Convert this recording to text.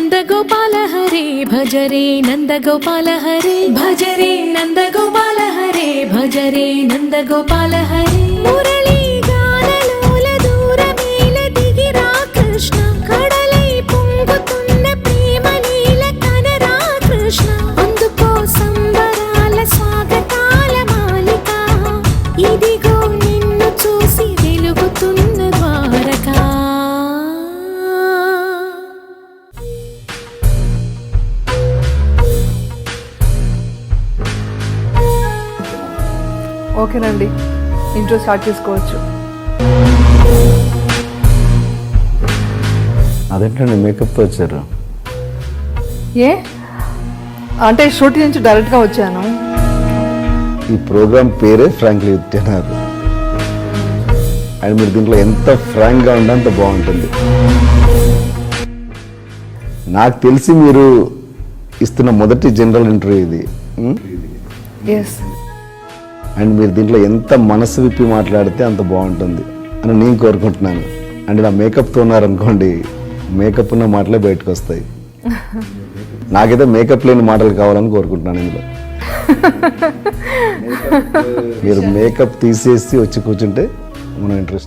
నందగోపాల హరే భజరే నందగోపాల హరే భజరే నందగోపాల హరే భజరే నందగోపాల హరే మురళీ గానలోల దూరమేల దిగిరా కృష్ణ కడలై పొంగుతున్న ప్రేమ లీల కనరా కృష్ణ అందుకో సంబరాల స్వాగతాల మాలిక ఇదిగో నిన్ను చూసి వెలుగుతున్న ద్వారకా. ఓకేనండి, ఇంట్రో స్టార్ట్ చేసుకోవచ్చు. అదేంటండి మేకప్తో వచ్చారు? ఏ అంటే షూటింగ్ నుంచి డైరెక్ట్గా వచ్చాను. ఈ ప్రోగ్రామ్ పేరే ఫ్రాంక్లీ విత్ టెనర్. అండ్ మీరు దీంట్లో ఎంత ఫ్రాంక్గా ఉంటే అంత బాగుంటుంది. నాకు తెలిసి మీరు ఇస్తున్న మొదటి జనరల్ ఇంటర్వ్యూ ఇది. ఎస్. అండ్ మీరు దీంట్లో ఎంత మనసు విప్పి మాట్లాడితే అంత బాగుంటుంది అని నేను కోరుకుంటున్నాను. అండ్ నా మేకప్తో ఉన్నారనుకోండి, మేకప్ ఉన్న మాటలే బయటకు వస్తాయి. నాకైతే మేకప్ లేని మాటలు కావాలని కోరుకుంటున్నాను ఇందులో. మీరు మేకప్ తీసేసి వచ్చి కూర్చుంటే మనం ఇంట్రెస్ట్.